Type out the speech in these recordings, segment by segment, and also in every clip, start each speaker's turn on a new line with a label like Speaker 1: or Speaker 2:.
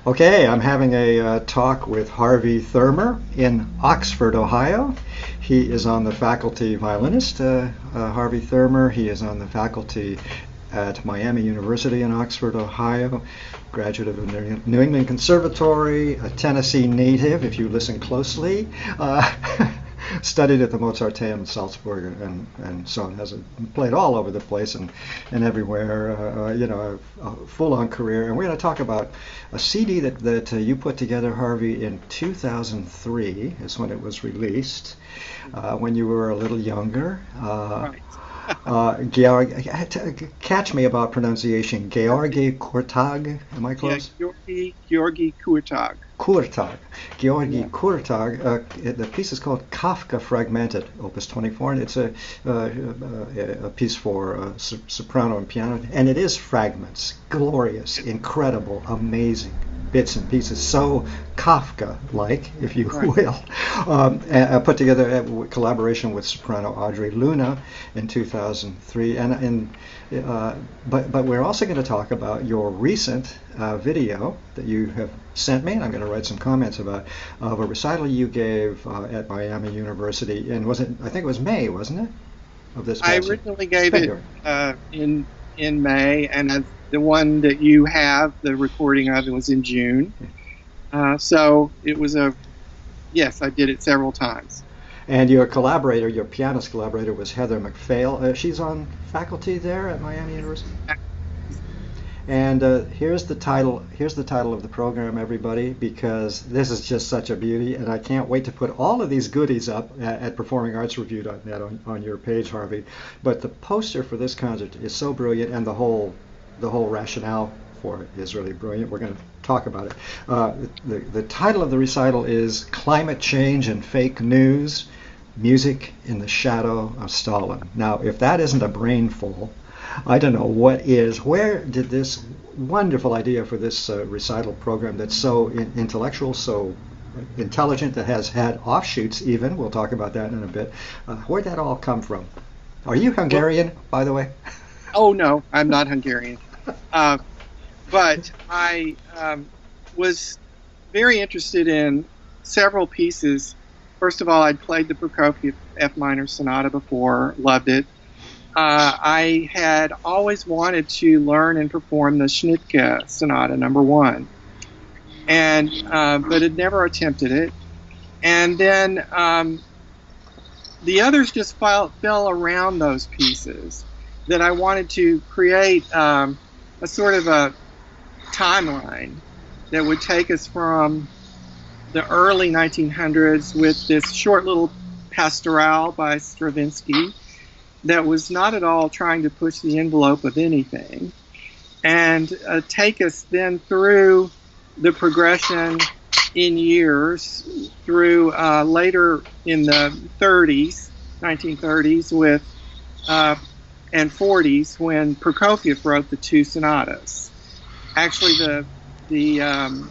Speaker 1: Okay, I'm having a talk with Harvey Thurmer in Oxford, Ohio. He is on the faculty violinist, Harvey Thurmer. He is on the faculty at Miami University in Oxford, Ohio, graduate of the New England Conservatory, a Tennessee native, if you listen closely. Studied at the Mozarteum in Salzburg and so on. Has played all over the place and everywhere. A full-on career. And we're going to talk about a CD that you put together, Harvey, in 2003 is when it was released. When you were a little younger.
Speaker 2: Right.
Speaker 1: Gyorgy, catch me about pronunciation. Gyorgy Kurtág. Am I close?
Speaker 2: Yeah, Gyorgy Kurtág.
Speaker 1: Kurtág. Gyorgy
Speaker 2: Yeah.
Speaker 1: Kurtág. The piece is called Kafka Fragmente, Opus 24, and it's a piece for soprano and piano, and it is fragments, glorious, incredible, amazing bits and pieces, so Kafka-like, if you will, put together in collaboration with soprano Audrey Luna in 2003, but we're also going to talk about your recent video that you have sent me, and I'm going to write some comments about, of a recital you gave at Miami University, and I think it was May, wasn't it? Of this
Speaker 2: I
Speaker 1: past year?
Speaker 2: originally gave it in May, and the one that you have, the recording of it, was in June. So it was yes, I did it several times.
Speaker 1: And your collaborator, your pianist collaborator, was Heather McPhail. She's on faculty there at Miami University. And here's the title. Here's the title of the program, everybody, because this is just such a beauty, and I can't wait to put all of these goodies up at performingartsreview.net on your page, Harvey. But the poster for this concert is so brilliant, and the whole rationale for it is really brilliant. We're going to talk about it. The title of the recital is Climate Change and Fake News: Music in the Shadow of Stalin. Now, if that isn't a brainful, I don't know what is. Where did this wonderful idea for this recital program that's so intellectual, so intelligent, that has had offshoots even, we'll talk about that in a bit, where'd that all come from? Are you Hungarian, by the way?
Speaker 2: Oh, no, I'm not Hungarian. But I was very interested in several pieces. First of all, I'd played the Prokofiev F minor sonata before, loved it. I had always wanted to learn and perform the Schnittke Sonata number 1, and but had never attempted it. And then the others just fell around those pieces that I wanted to create a sort of a timeline that would take us from the early 1900s with this short little pastoral by Stravinsky that was not at all trying to push the envelope of anything, and take us then through the progression in years through later in the 1930s with and 40s when Prokofiev wrote the 2 sonatas. Actually, the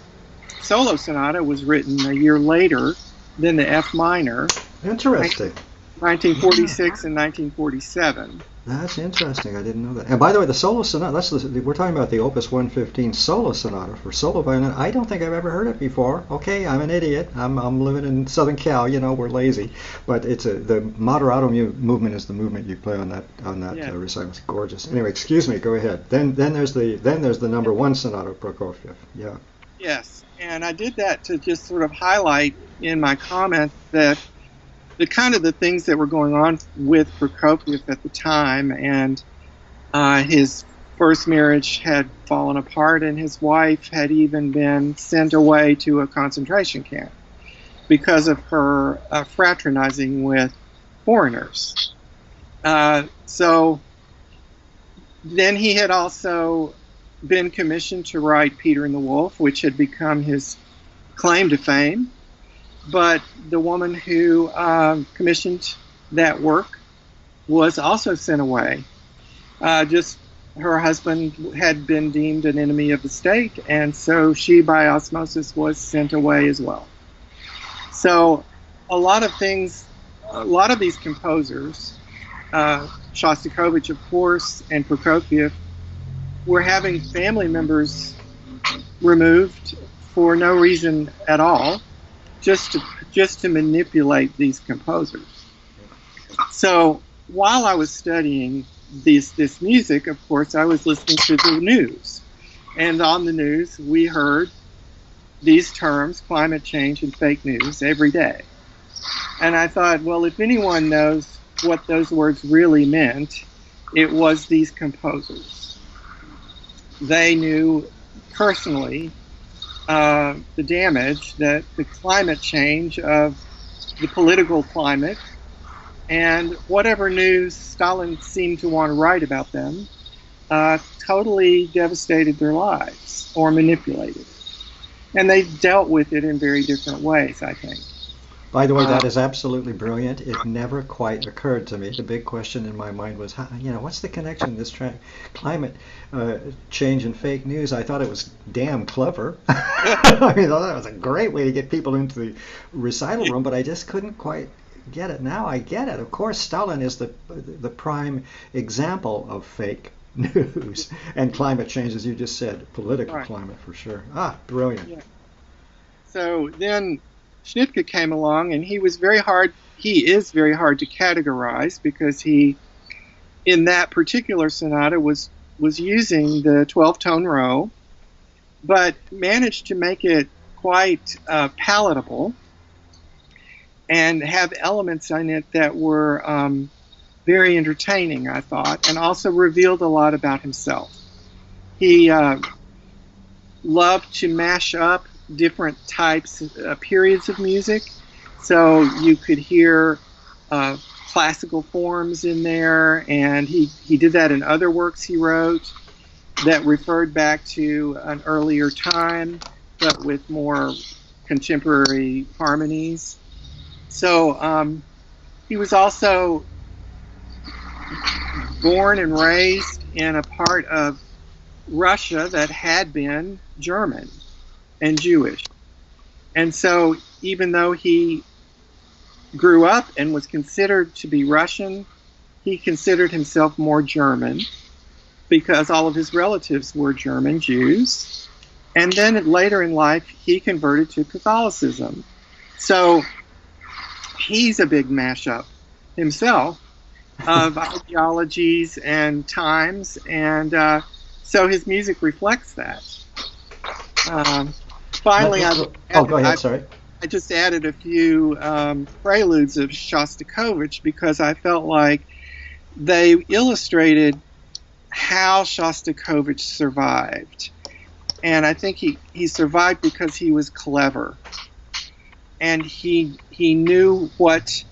Speaker 2: solo sonata was written a year later than the F minor.
Speaker 1: Interesting.
Speaker 2: 1946 and 1947.
Speaker 1: That's interesting. I didn't know that. And by the way, the solo sonata, we're talking about the Opus 115 solo sonata for solo violin. I don't think I've ever heard it before. Okay, I'm an idiot. I'm living in Southern Cal. We're lazy. But the moderato movement is the movement you play on that recital. It's gorgeous. Anyway, excuse me. Go ahead. Then there's the number 1 sonata of Prokofiev. Yeah.
Speaker 2: Yes, and I did that to just sort of highlight in my comment that the kind of the things that were going on with Prokofiev at the time, and his first marriage had fallen apart, and his wife had even been sent away to a concentration camp because of her fraternizing with foreigners. So then he had also been commissioned to write Peter and the Wolf, which had become his claim to fame. But the woman who commissioned that work was also sent away. Just her husband had been deemed an enemy of the state, and so she, by osmosis, was sent away as well. So a lot of these composers, Shostakovich, of course, and Prokofiev, were having family members removed for no reason at all, just to manipulate these composers. So while I was studying this music, of course, I was listening to the news. And on the news, we heard these terms, climate change and fake news, every day. And I thought, well, if anyone knows what those words really meant, it was these composers. They knew personally the damage that the climate change of the political climate and whatever news Stalin seemed to want to write about them totally devastated their lives or manipulated. And they dealt with it in very different ways, I think.
Speaker 1: By the way, that is absolutely brilliant. It never quite occurred to me. The big question in my mind was, what's the connection, this climate change and fake news? I thought it was damn clever. I mean, that was a great way to get people into the recital room, but I just couldn't quite get it. Now I get it. Of course, Stalin is the prime example of fake news and climate change, as you just said, political climate for sure. Brilliant.
Speaker 2: Yeah. So then Schnittke came along, and he is very hard to categorize, because he, in that particular sonata, was using the 12-tone row, but managed to make it quite palatable and have elements in it that were very entertaining, I thought, and also revealed a lot about himself. He loved to mash up different types, periods of music. So you could hear classical forms in there, and he did that in other works he wrote that referred back to an earlier time, but with more contemporary harmonies. So he was also born and raised in a part of Russia that had been German and Jewish. And so even though he grew up and was considered to be Russian, he considered himself more German because all of his relatives were German Jews. And then later in life, he converted to Catholicism. So he's a big mashup himself of ideologies and times, and so his music reflects that. Finally,
Speaker 1: go ahead. Sorry.
Speaker 2: I just added a few preludes of Shostakovich because I felt like they illustrated how Shostakovich survived. And I think he survived because he was clever. And he knew what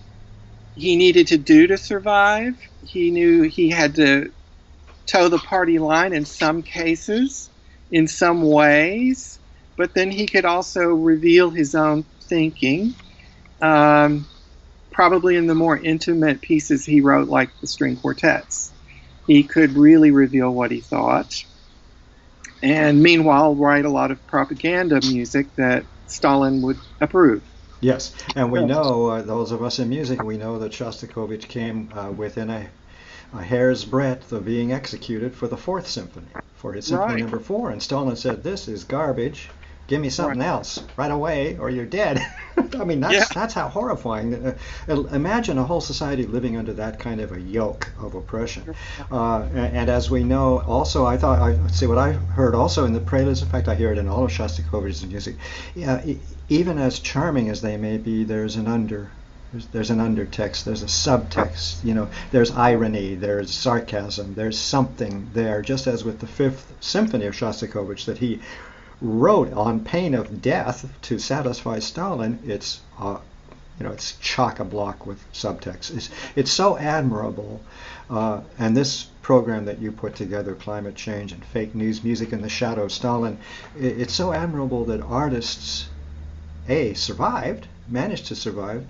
Speaker 2: he needed to do to survive. He knew he had to toe the party line in some cases, in some ways, but then he could also reveal his own thinking, probably in the more intimate pieces he wrote, like the string quartets. He could really reveal what he thought, and meanwhile write a lot of propaganda music that Stalin would approve.
Speaker 1: Yes, and we know, those of us in music, we know that Shostakovich came within a hair's breadth of being executed for the Fourth Symphony, for his Symphony Number 4, and Stalin said, "This is garbage. Give me something else right away, or you're dead." I mean, that's how horrifying. Imagine a whole society living under that kind of a yoke of oppression. And as we know, also, I see what I heard also in the preludes. In fact, I hear it in all of Shostakovich's music. Even as charming as they may be, there's an undertext, there's a subtext, there's irony, there's sarcasm, there's something there, just as with the Fifth Symphony of Shostakovich that he wrote on pain of death to satisfy Stalin. It's it's chock-a-block with subtext. It's so admirable, and this program that you put together, Climate Change and Fake News, Music in the Shadow of Stalin, it's so admirable that artists managed to survive,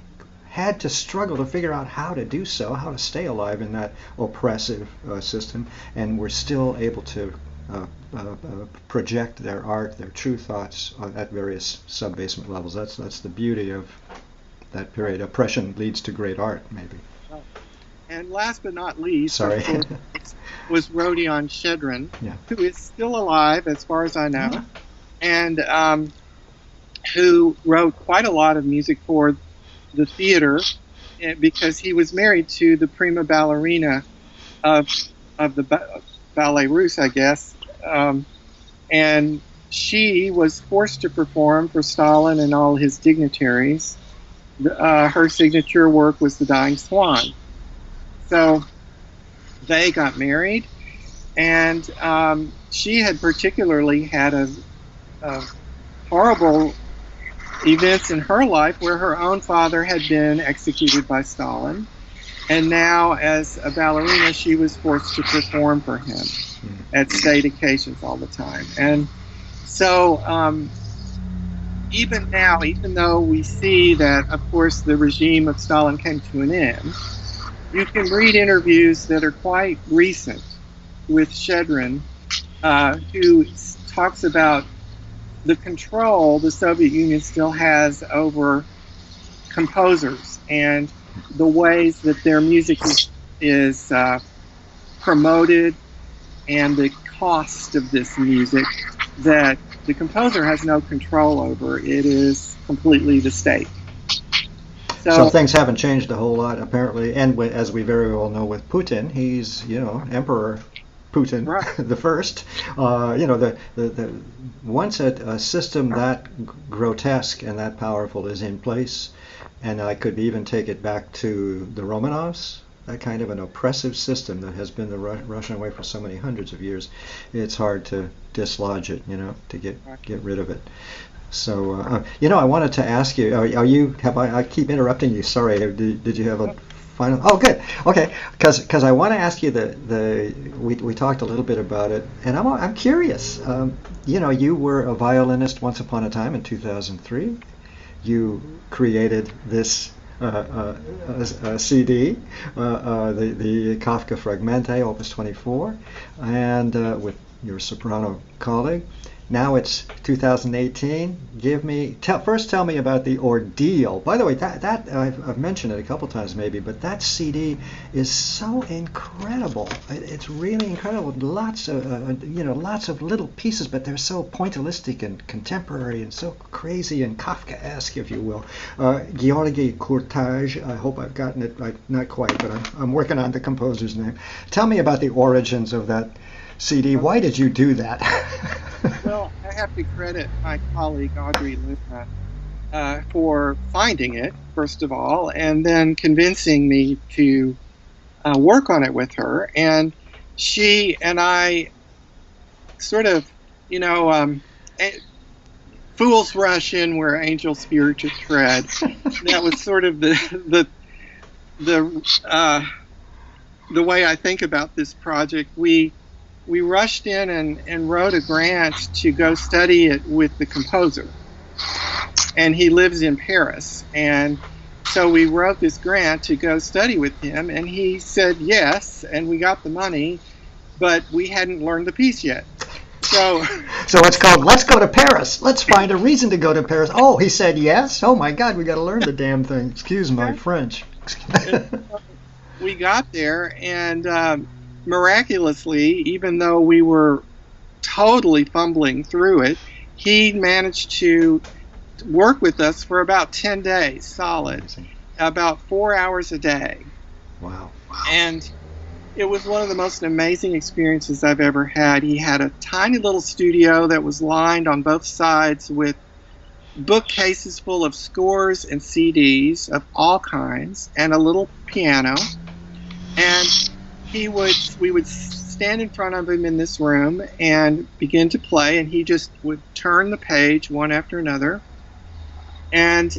Speaker 1: had to struggle to figure out how to do so, how to stay alive in that oppressive system, and were still able to project their art, their true thoughts at various sub-basement levels. That's the beauty of that period. Oppression leads to great art, maybe.
Speaker 2: And last but not least,
Speaker 1: sorry,
Speaker 2: was Rodion Shchedrin, who is still alive as far as I know. And who wrote quite a lot of music for the theater, because he was married to the prima ballerina of the Ballet Russe, I guess, and she was forced to perform for Stalin and all his dignitaries. Her signature work was The Dying Swan. So they got married, and she had particularly had a horrible events in her life where her own father had been executed by Stalin, and now as a ballerina she was forced to perform for him at state occasions all the time. And so even now, even though we see that of course the regime of Stalin came to an end, you can read interviews that are quite recent with Shchedrin, who talks about the control the Soviet Union still has over composers and the ways that their music is promoted, and the cost of this music that the composer has no control over. It is completely the state.
Speaker 1: So things haven't changed a whole lot, apparently. And as we very well know with Putin, he's, Emperor Putin,
Speaker 2: right.
Speaker 1: the first. The once a system that grotesque and that powerful is in place, and I could even take it back to the Romanovs, that kind of an oppressive system that has been the Russian way for so many hundreds of years, it's hard to dislodge it, to get rid of it. So, I wanted to ask you, I keep interrupting you, sorry, did you have a final? Oh, good, okay, because I want to ask you we talked a little bit about it, and I'm curious, you were a violinist once upon a time in 2003, you created this CD, the Kafka Fragmente, Opus 24, and with your soprano colleague. Now it's 2018. First tell me about the ordeal. By the way, that I've mentioned it a couple times maybe, but that CD is so incredible. It's really incredible. Lots of little pieces, but they're so pointillistic and contemporary and so crazy and Kafkaesque, if you will. Gyorgy Kurtág. I hope I've gotten it right. Not quite, but I'm working on the composer's name. Tell me about the origins of that CD. Why did you do that?
Speaker 2: Well, I have to credit my colleague Audrey Luna for finding it, first of all, and then convincing me to work on it with her. And she and I sort of, fools rush in where angels fear to tread. That was sort of the way I think about this project. We rushed in and wrote a grant to go study it with the composer. And he lives in Paris. And so we wrote this grant to go study with him, and he said yes, and we got the money, but we hadn't learned the piece yet. So
Speaker 1: it's called Let's Go to Paris. Let's find a reason to go to Paris. Oh, he said yes? Oh my God, we got to learn the damn thing. Excuse my French.
Speaker 2: We got there, and miraculously, even though we were totally fumbling through it, he managed to work with us for about 10 days solid. Amazing. About 4 hours a day.
Speaker 1: Wow.
Speaker 2: And it was one of the most amazing experiences I've ever had. He had a tiny little studio that was lined on both sides with bookcases full of scores and CDs of all kinds, and a little piano. And we would stand in front of him in this room and begin to play, and he just would turn the page one after another, and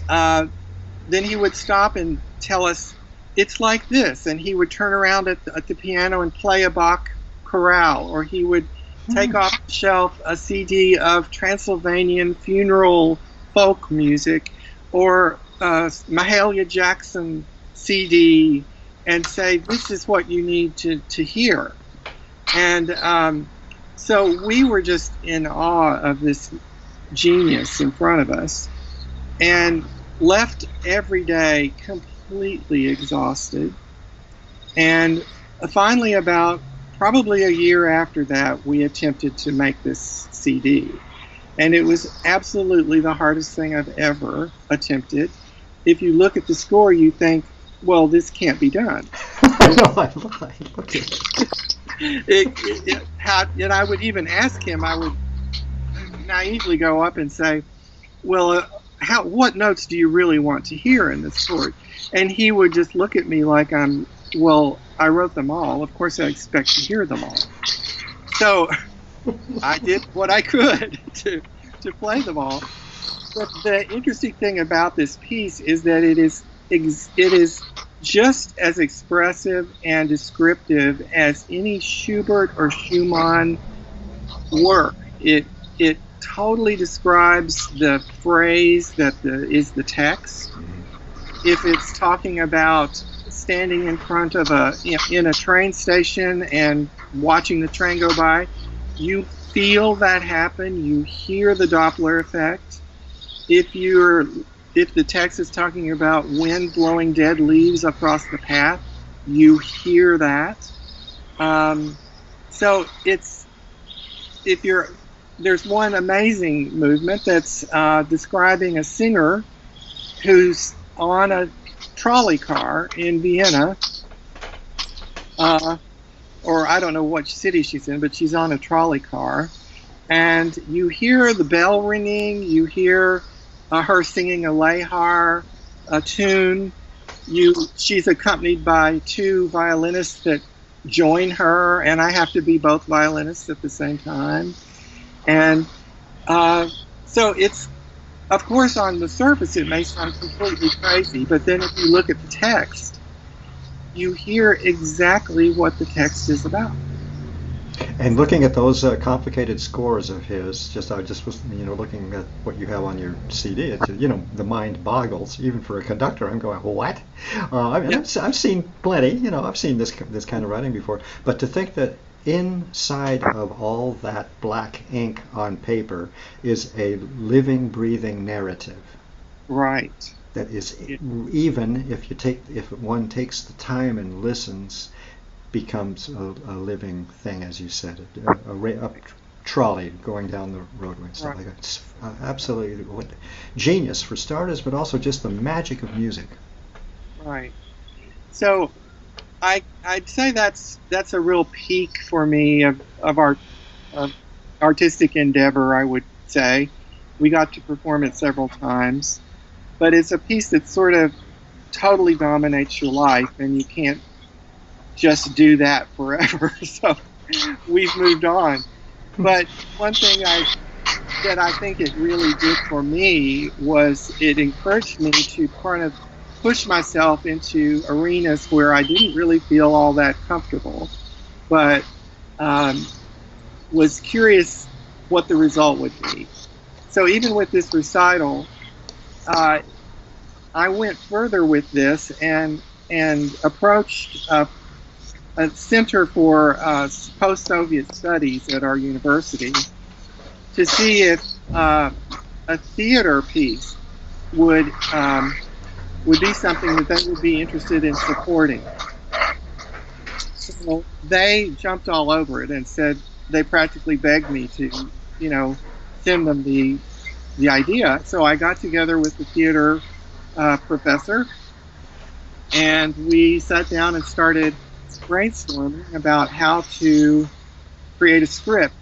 Speaker 2: then he would stop and tell us, it's like this, and he would turn around at the piano and play a Bach chorale, or he would take off the shelf a CD of Transylvanian funeral folk music, or Mahalia Jackson CD, and say, this is what you need to hear. And so we were just in awe of this genius in front of us, and left every day completely exhausted. And finally, about probably a year after that, we attempted to make this CD. And it was absolutely the hardest thing I've ever attempted. If you look at the score, you think, well, this can't be done.
Speaker 1: No, I'm lying. Okay.
Speaker 2: And I would even ask him, I would naively go up and say, well, what notes do you really want to hear in this score? And he would just look at me like well, I wrote them all. Of course I expect to hear them all. So I did what I could to play them all. But the interesting thing about this piece is that it is just as expressive and descriptive as any Schubert or Schumann work. It totally describes the phrase that is the text. If it's talking about standing in front of in a train station and watching the train go by, you feel that happen. You hear the Doppler effect. If the text is talking about wind blowing dead leaves across the path, you hear that. So there's one amazing movement that's describing a singer who's on a trolley car in Vienna, or I don't know what city she's in, but she's on a trolley car, and you hear the bell ringing, you hear her singing a Lehar, a tune. She's accompanied by two violinists that join her, and I have to be both violinists at the same time. And so it's, of course, on the surface it may sound completely crazy, but then if you look at the text, you hear exactly what the text is about.
Speaker 1: And looking at those complicated scores of his, I just was looking at what you have on your CD. It's, the mind boggles even for a conductor. I'm going, what? I've seen plenty. I've seen this kind of writing before. But to think that inside of all that black ink on paper is a living, breathing narrative.
Speaker 2: Right.
Speaker 1: That is, even if one takes the time and listens, becomes a living thing, as you said, a trolley going down the roadway and stuff like that. It's absolutely genius for starters, but also just the magic of music.
Speaker 2: Right. So I'd say that's a real peak for me of our artistic endeavor, I would say. We got to perform it several times, but it's a piece that sort of totally dominates your life, and you can't just do that forever. So we've moved on. But one thing that I think it really did for me was it encouraged me to kind of push myself into arenas where I didn't really feel all that comfortable, but was curious what the result would be. So even with this recital, I went further with this and approached a Center for Post-Soviet Studies at our university to see if a theater piece would be something that they would be interested in supporting. So they jumped all over it and said, they practically begged me to, send them the idea. So I got together with the theater professor, and we sat down and started brainstorming about how to create a script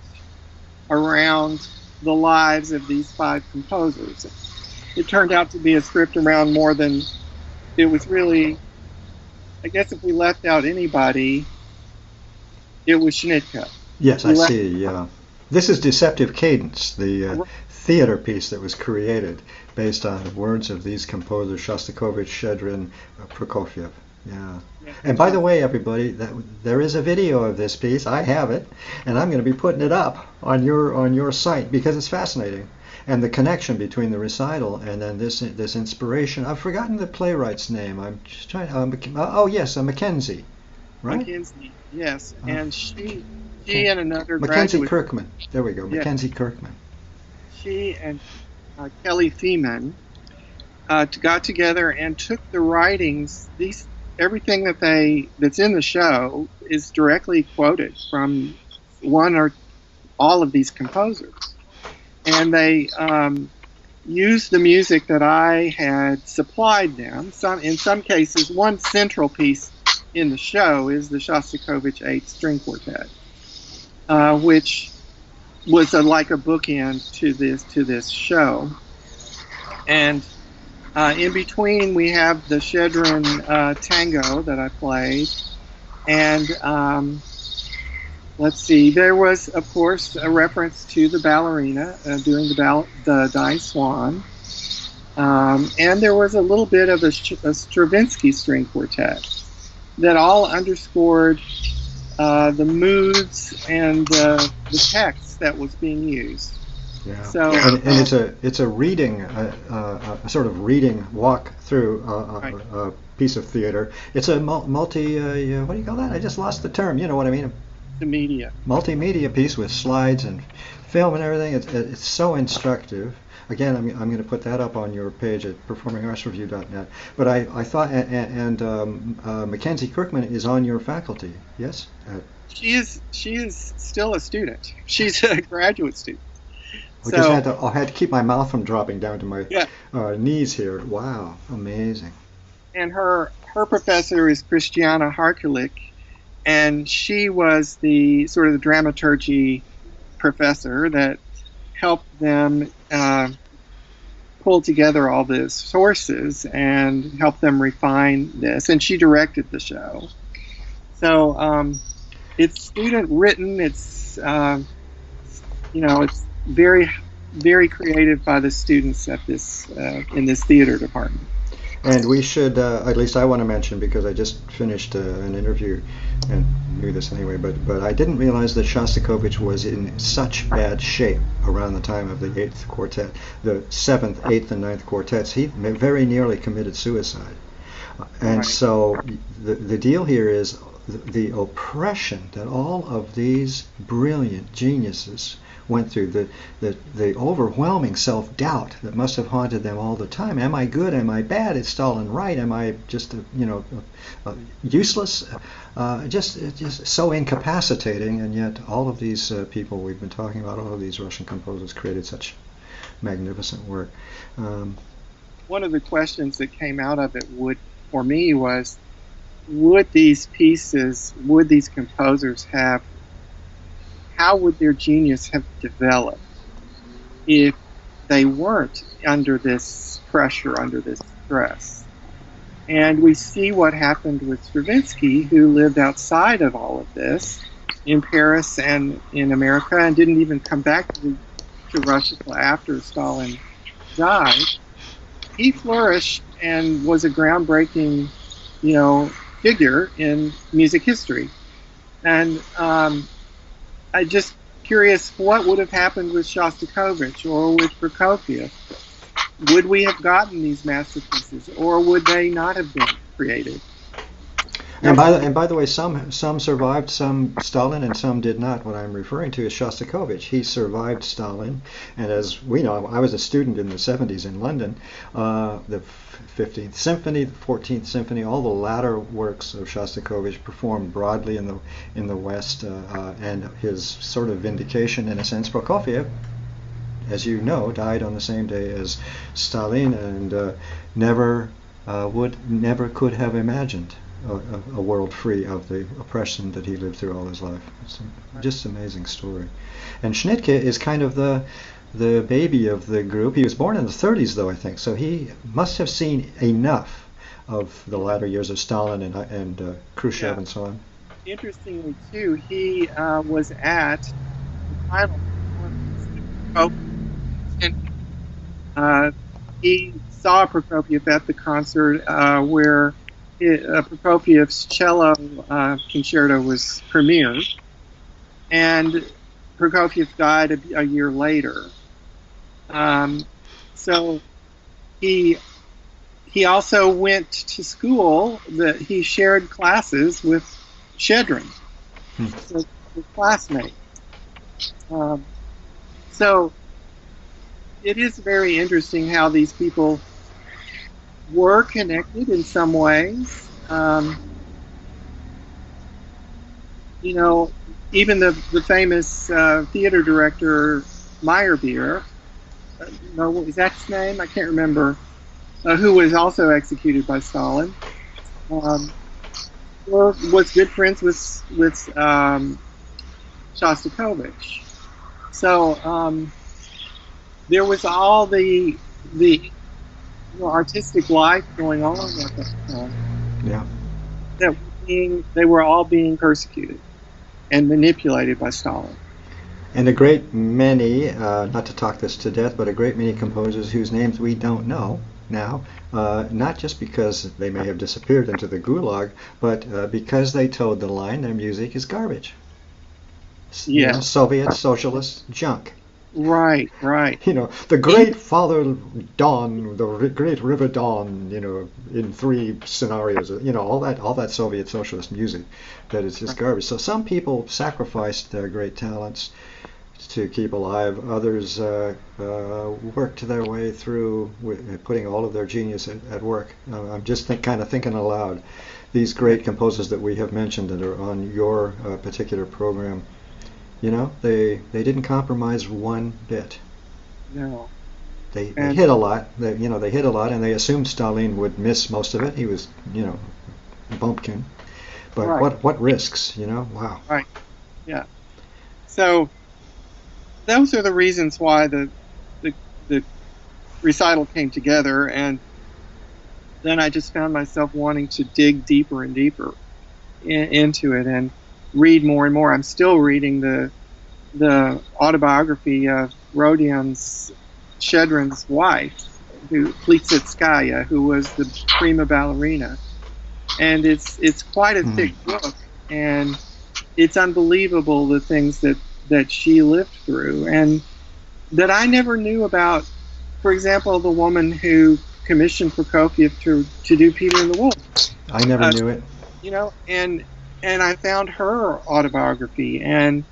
Speaker 2: around the lives of these 5 composers. It turned out to be a script around more than, it was really, I guess if we left out anybody, it was Schnittke.
Speaker 1: Yes, I see. Yeah. This is Deceptive Cadence, the theater piece that was created based on the words of these composers, Shostakovich, Shchedrin, Prokofiev. Yeah. And by the way, everybody, there is a video of this piece. I have it, and I'm going to be putting it up on your site because it's fascinating. And the connection between the recital and then this inspiration. I've forgotten the playwright's name. I'm just trying. Mackenzie, right?
Speaker 2: Mackenzie, yes. And she and another
Speaker 1: Mackenzie
Speaker 2: graduate.
Speaker 1: Kirkman. There we go.
Speaker 2: Yeah.
Speaker 1: Mackenzie Kirkman.
Speaker 2: She and Kelly Feeman got together and took the writings. Everything that's in the show is directly quoted from one or all of these composers. and they used the music that I had supplied them. In some cases, one central piece in the show is the Shostakovich 8 String Quartet, which was like a bookend to this show. And in between, we have the Shchedrin tango that I played, and let's see, there was, of course, a reference to the ballerina doing the Dying Swan, and there was a little bit of a Stravinsky string quartet that all underscored the moods and the text that was being used.
Speaker 1: Yeah.
Speaker 2: So,
Speaker 1: and it's a reading, a sort of reading walk through a piece of theater. It's a multi, what do you call that? I just lost the term. You know what I mean?
Speaker 2: Multimedia.
Speaker 1: Multimedia piece with slides and film and everything. It's so instructive. Again, I'm going to put that up on your page at performingartsreview.net. But I thought, and Mackenzie Kirkman is on your faculty, yes?
Speaker 2: She is still a student. She's a graduate student.
Speaker 1: I just had to keep my mouth from dropping down to my knees here. Wow, amazing.
Speaker 2: And her professor is Christiana Harkulik, and she was the sort of the dramaturgy professor that helped them pull together all the sources and help them refine this. And she directed the show. So it's student written. It's it's very, very creative by the students at this in this theater department.
Speaker 1: And we should, at least I want to mention, because I just finished an interview and knew this anyway, but I didn't realize that Shostakovich was in such bad shape around the time of the 8th Quartet. The 7th, 8th, and 9th Quartets, he very nearly committed suicide. And so the deal here is the oppression that all of these brilliant geniuses went through, the overwhelming self-doubt that must have haunted them all the time. Am I good? Am I bad? Is Stalin right? Am I just useless? Just so incapacitating. And yet all of these people we've been talking about, all of these Russian composers, created such magnificent work.
Speaker 2: One of the questions that came out of it for me was, would these composers how would their genius have developed if they weren't under this pressure, under this stress? And we see what happened with Stravinsky, who lived outside of all of this in Paris and in America, and didn't even come back to Russia until after Stalin died. He flourished and was a groundbreaking, figure in music history. And I'm just curious what would have happened with Shostakovich or with Prokofiev. Would we have gotten these masterpieces, or would they not have been created?
Speaker 1: And by the way, some survived, some Stalin, and some did not. What I'm referring to is Shostakovich. He survived Stalin, and as we know, I was a student in the 70s in London. The 15th Symphony, the 14th Symphony, all the latter works of Shostakovich performed broadly in the West, and his sort of vindication, in a sense. Prokofiev, as you know, died on the same day as Stalin, and never could have imagined a world free of the oppression that he lived through all his life. It's just an amazing story. And Schnittke is kind of the baby of the group. He was born in the 30s, though, I think, so he must have seen enough of the latter years of Stalin and Khrushchev and so on.
Speaker 2: Interestingly, too, he was at the final performance, and he saw Prokofiev at the concert where Prokofiev's cello concerto was premiered, and Prokofiev died a year later. So he also went to school. He shared classes with Shchedrin, so his classmate. So it is very interesting how these people were connected in some ways. Even the famous theater director Meyerbeer no, what was that his name? I can't remember. Who was also executed by Stalin. Was good friends with Shostakovich. So there was all the artistic life going on at that time.
Speaker 1: Yeah.
Speaker 2: That they were all being persecuted and manipulated by Stalin.
Speaker 1: And a great many, not to talk this to death, but a great many composers whose names we don't know now, not just because they may have disappeared into the gulag, but because they towed the line, their music is garbage.
Speaker 2: Yeah.
Speaker 1: You know, Soviet socialist junk.
Speaker 2: Right.
Speaker 1: You know, the great Father Don, the great River Don, you know, in 3 scenarios, you know, all that Soviet socialist music, that is just garbage. So some people sacrificed their great talents to keep alive. Others worked their way through putting all of their genius at work. I'm just kind of thinking aloud. These great composers that we have mentioned that are on your particular program, you know, they didn't compromise one bit.
Speaker 2: No.
Speaker 1: They hit a lot. They hit a lot, and they assumed Stalin would miss most of it. He was, you know, a bumpkin. But
Speaker 2: right.
Speaker 1: what risks, you know? Wow.
Speaker 2: Right. Yeah. So those are the reasons why the recital came together, and then I just found myself wanting to dig deeper and deeper into it and read more and more. I'm still reading the autobiography of Rodion's Shchedrin's wife, Plitsetskaya, who was the prima ballerina, and it's quite a thick book, and it's unbelievable the things that she lived through and that I never knew about. For example, the woman who commissioned Prokofiev to do Peter and the Wolf.
Speaker 1: I never knew it.
Speaker 2: You know, and I found her autobiography, and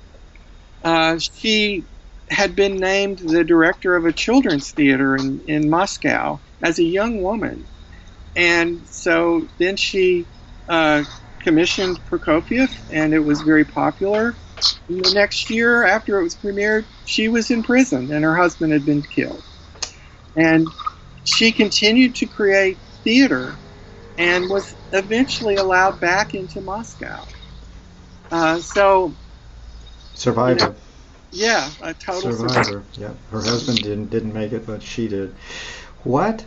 Speaker 2: she had been named the director of a children's theater in Moscow as a young woman. And so then she commissioned Prokofiev, and it was very popular. And the next year, after it was premiered, she was in prison, and her husband had been killed. And she continued to create theater and was eventually allowed back into Moscow.
Speaker 1: Survivor.
Speaker 2: You know, yeah, a total survivor.
Speaker 1: Yeah, her husband didn't make it, but she did. What?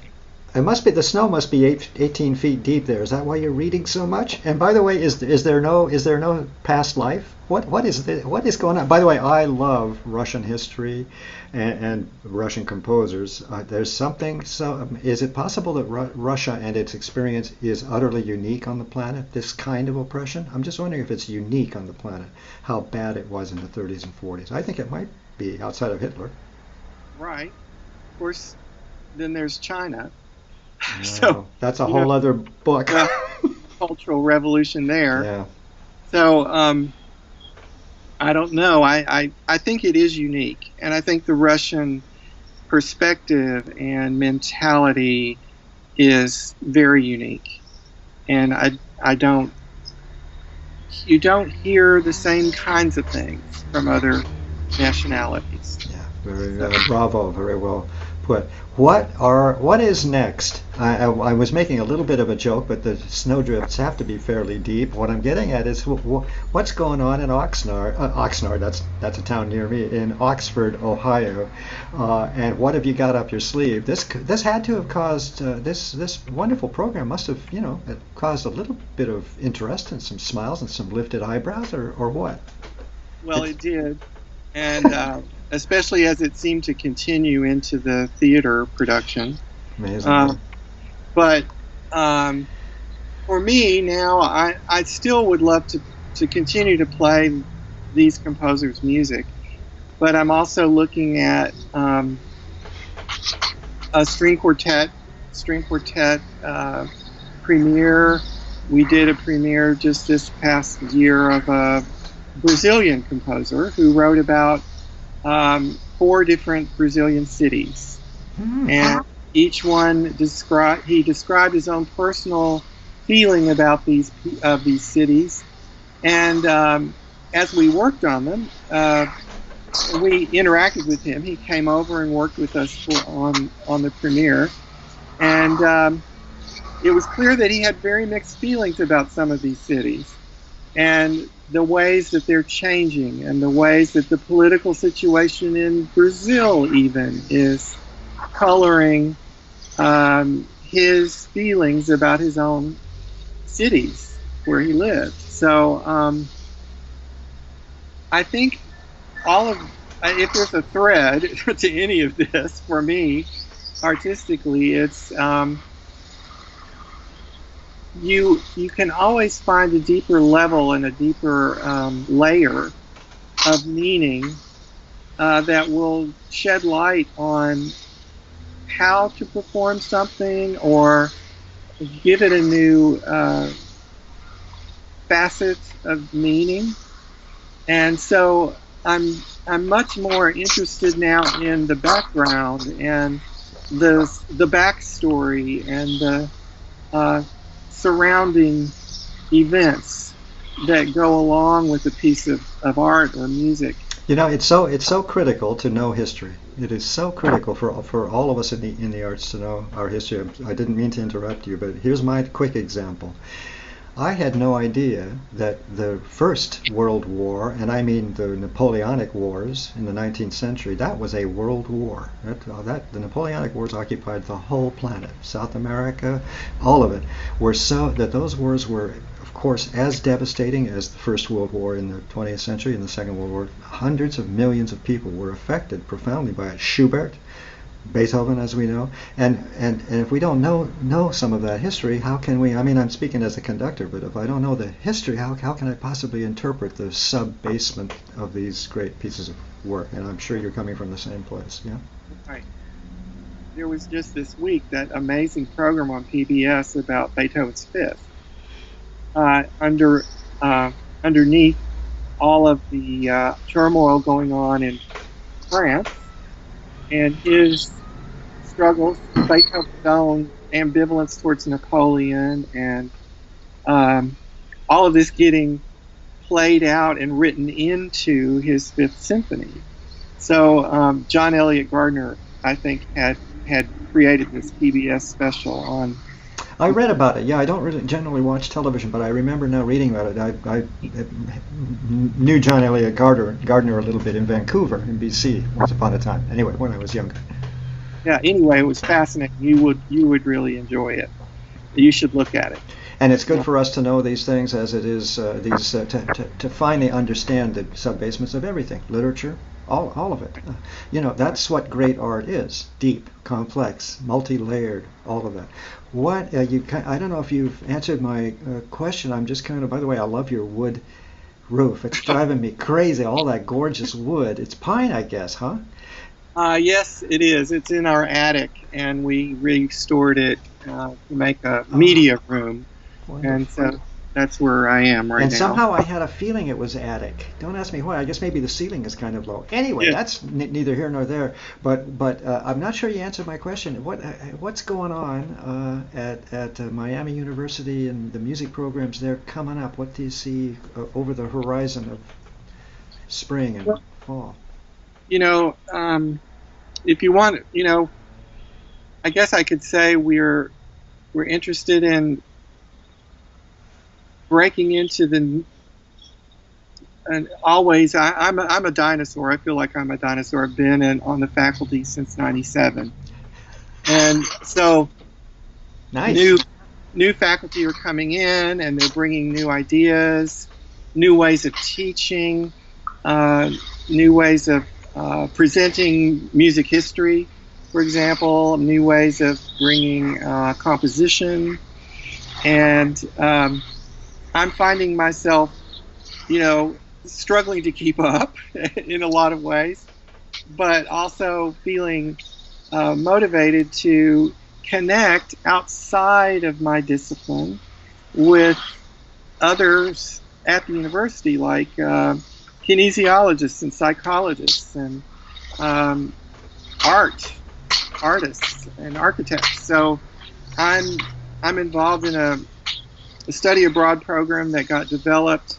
Speaker 1: It must be, the snow must be 18 feet deep there. Is that why you're reading so much? And by the way, is there no past life? What is going on? By the way, I love Russian history and Russian composers. There's something. So is it possible that Russia and its experience is utterly unique on the planet? This kind of oppression. I'm just wondering if it's unique on the planet. How bad it was in the 30s and 40s. I think it might be, outside of Hitler.
Speaker 2: Right. Of course. Then there's China.
Speaker 1: No,
Speaker 2: so
Speaker 1: that's a whole other book.
Speaker 2: Cultural revolution there.
Speaker 1: Yeah.
Speaker 2: So I don't know. I think it is unique, and I think the Russian perspective and mentality is very unique. And you don't hear the same kinds of things from other nationalities.
Speaker 1: Yeah. Very bravo. Very well put. What is next? I was making a little bit of a joke, but the snowdrifts have to be fairly deep. What I'm getting at is what's going on in Oxnard. That's a town near me, in Oxford, Ohio. And what have you got up your sleeve? This had to have caused this wonderful program must have it caused a little bit of interest and some smiles and some lifted eyebrows, or what?
Speaker 2: Well, it did, and. Especially as it seemed to continue into the theater production.
Speaker 1: Amazing.
Speaker 2: But for me now, I still would love to continue to play these composers' music, but I'm also looking at a string quartet premiere. We did a premiere just this past year of a Brazilian composer who wrote about 4 different Brazilian cities, and each one described his own personal feeling about these cities. And as we worked on them, we interacted with him. He came over and worked with us on the premiere, and it was clear that he had very mixed feelings about some of these cities and the ways that they're changing and the ways that the political situation in Brazil even is coloring his feelings about his own cities where he lived. So I think if there's a thread to any of this for me artistically, it's you can always find a deeper level and a deeper layer of meaning that will shed light on how to perform something or give it a new facet of meaning. And so I'm much more interested now in the background and the backstory and the surrounding events that go along with a piece of art or music.
Speaker 1: You know, it's so critical to know history. It is so critical for all of us in the arts to know our history. I didn't mean to interrupt you, but here's my quick example. I had no idea that the First World War, and I mean the Napoleonic Wars in the 19th century, that was a world war. The Napoleonic Wars occupied the whole planet, South America, all of it. Those wars were, of course, as devastating as the First World War in the 20th century and the Second World War. Hundreds of millions of people were affected profoundly by it. Schubert, Beethoven, as we know, and if we don't know some of that history, how can we? I mean, I'm speaking as a conductor, but if I don't know the history, how can I possibly interpret the sub-basement of these great pieces of work? And I'm sure you're coming from the same place, yeah.
Speaker 2: Right. There was just this week that amazing program on PBS about Beethoven's Fifth. Underneath all of the turmoil going on in France, and his struggles, Beethoven's own ambivalence towards Napoleon, and all of this getting played out and written into his Fifth Symphony. So John Elliott Gardner, I think, had created this PBS special on.
Speaker 1: I read about it. Yeah, I don't really generally watch television, but I remember now reading about it. I knew John Elliott Gardner a little bit in Vancouver, in BC, once upon a time. Anyway, when I was younger.
Speaker 2: Yeah. Anyway, it was fascinating. You would really enjoy it. You should look at it.
Speaker 1: And it's good for us to know these things, as it is to finally understand the sub-basements of everything, literature, all of it. You know, that's what great art is: deep, complex, multi-layered, all of that. I don't know if you've answered my question. I'm just kind of, by the way, I love your wood roof. It's driving me crazy, all that gorgeous wood. It's pine, I guess, huh?
Speaker 2: Yes, it is. It's in our attic, and we restored it to make a media room. Wonderful. And so that's where I am right now.
Speaker 1: And somehow I had a feeling it was attic. Don't ask me why. I guess maybe the ceiling is kind of low. Anyway, That's neither here nor there. But I'm not sure you answered my question. What's going on at Miami University and the music programs there coming up? What do you see over the horizon of spring and fall?
Speaker 2: You know, if you want, you know, I guess I could say we're interested in breaking into and always, I'm a dinosaur. I feel like I'm a dinosaur. I've been on the faculty since '97, and so
Speaker 1: nice.
Speaker 2: New faculty are coming in, and they're bringing new ideas, new ways of teaching, new ways of presenting music history, for example, new ways of bringing composition, and I'm finding myself, you know, struggling to keep up in a lot of ways, but also feeling motivated to connect outside of my discipline with others at the university, like kinesiologists and psychologists and artists and architects. So I'm involved in a study abroad program that got developed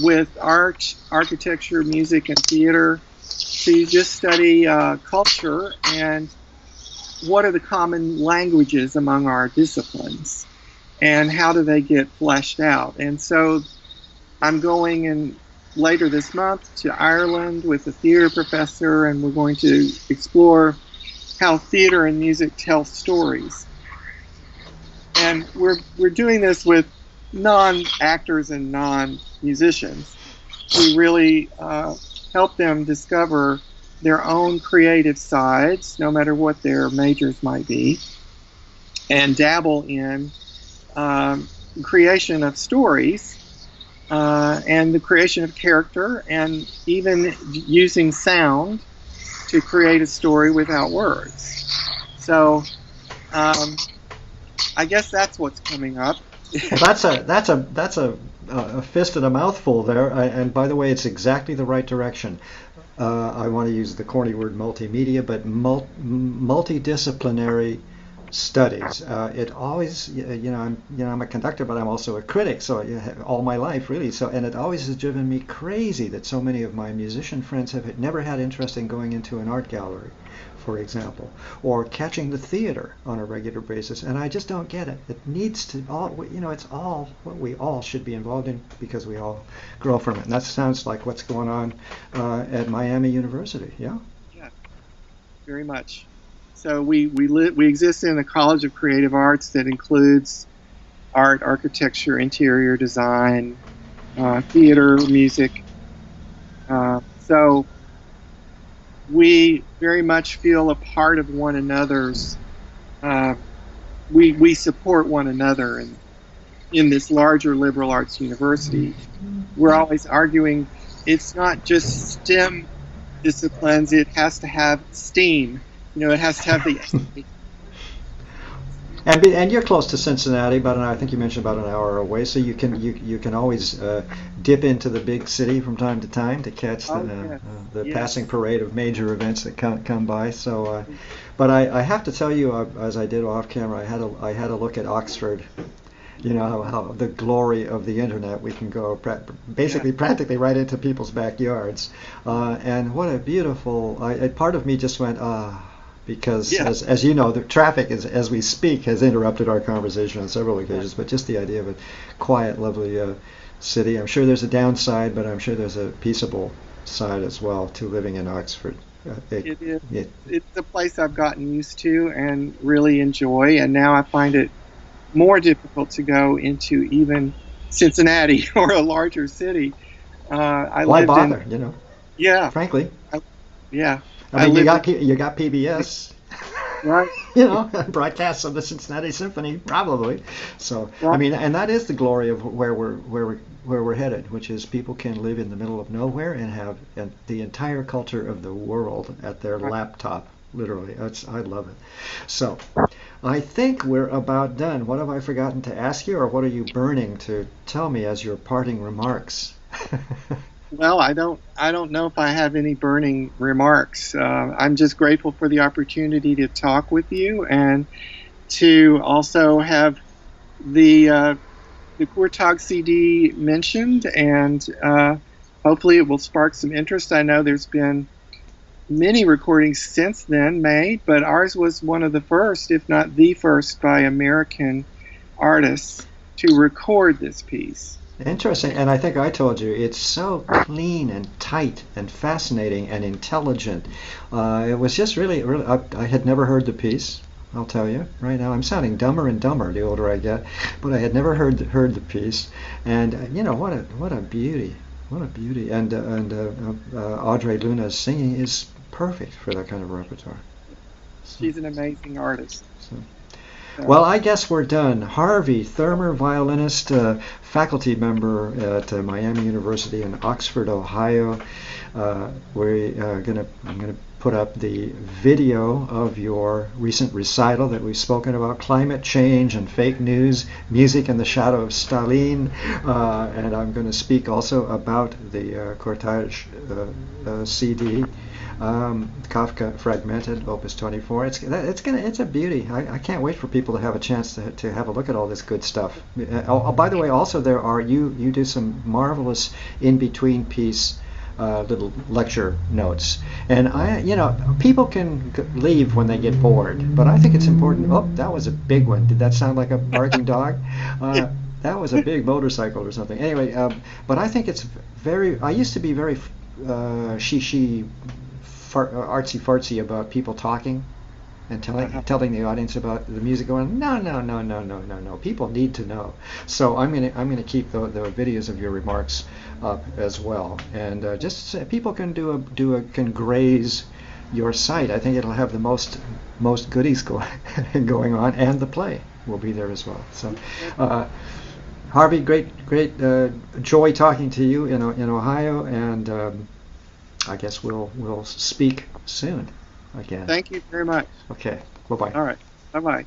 Speaker 2: with art, architecture, music, and theater So you just study culture and what are the common languages among our disciplines and how do they get fleshed out. And so I'm going in later this month to Ireland with a theater professor, and we're going to explore how theater and music tell stories. And we're doing this with non-actors and non-musicians. We really help them discover their own creative sides, no matter what their majors might be, and dabble in creation of stories and the creation of character, and even using sound to create a story without words. So I guess that's what's coming up.
Speaker 1: Well, that's a fist and a mouthful there. And by the way, it's exactly the right direction. I want to use the corny word multimedia, but multidisciplinary studies. It always, I'm a conductor, but I'm also a critic. So all my life, really. So, and it always has driven me crazy that so many of my musician friends have never had interest in going into an art gallery, for example, or catching the theater on a regular basis. And I just don't get it. It needs to it's all what we all should be involved in because we all grow from it. And that sounds like what's going on at Miami University. Yeah.
Speaker 2: Yeah, very much. So we exist in a College of Creative Arts that includes art, architecture, interior design, theater, music. So we very much feel a part of one another's. We support one another in this larger liberal arts university. We're always arguing it's not just STEM disciplines; it has to have STEAM. It has to have the.
Speaker 1: And you're close to Cincinnati, but I think you mentioned about an hour away, so you can always dip into the big city from time to time to catch the passing parade of major events that come by. So, but I have to tell you, as I did off camera, I had a look at Oxford. How the glory of the internet, we can go practically right into people's backyards, and what a beautiful. Part of me just went because as you know, the traffic as we speak has interrupted our conversation on several occasions. But just the idea of a quiet, lovely city. I'm sure there's a downside, but I'm sure there's a peaceable side as well to living in Oxford.
Speaker 2: It is. It's a place I've gotten used to and really enjoy, and now I find it more difficult to go into even Cincinnati or a larger city.
Speaker 1: Why bother?
Speaker 2: Yeah.
Speaker 1: Frankly.
Speaker 2: Yeah.
Speaker 1: I mean, you got PBS,
Speaker 2: right?
Speaker 1: Broadcasts of the Cincinnati Symphony, probably. So,
Speaker 2: right.
Speaker 1: I mean, and that is the glory of where we're headed, which is people can live in the middle of nowhere and have the entire culture of the world at their laptop. Literally, I love it. So, I think we're about done. What have I forgotten to ask you, or what are you burning to tell me as your parting remarks?
Speaker 2: Well, I don't know if I have any burning remarks. I'm just grateful for the opportunity to talk with you and to also have the Kurtág CD mentioned, and hopefully it will spark some interest. I know there's been many recordings since then made, but ours was one of the first, if not the first, by American artists to record this piece.
Speaker 1: Interesting, and I think I told you, it's so clean and tight and fascinating and intelligent. It was just really I had never heard the piece, I'll tell you. Right now I'm sounding dumber and dumber the older I get, but I had never heard the piece, and what a beauty. What a beauty. And Audrey Luna's singing is perfect for that kind of repertoire.
Speaker 2: She's an amazing artist.
Speaker 1: Well, I guess we're done. Harvey Thurmer, violinist, faculty member at Miami University in Oxford, Ohio. I'm gonna put up the video of your recent recital that we've spoken about, climate change and fake news, music in the shadow of Stalin, and I'm going to speak also about the Kurtág CD. Kafka Fragmente, Opus 24. It's a beauty. I can't wait for people to have a chance to have a look at all this good stuff. By the way, also you do some marvelous in between piece little lecture notes. And people can leave when they get bored, but I think it's important. Oh, that was a big one. Did that sound like a barking dog? That was a big motorcycle or something. Anyway, but I think it's very. I used to be very artsy fartsy about people talking and telling the audience about the music. Going, no. People need to know. So I'm gonna keep the videos of your remarks up as well, and just people can can graze your site. I think it'll have the most goodies going on, and the play will be there as well. So. Harvey, great joy talking to you in Ohio, and I guess we'll speak soon again.
Speaker 2: Thank you very much.
Speaker 1: Okay, bye-bye.
Speaker 2: All right, bye-bye.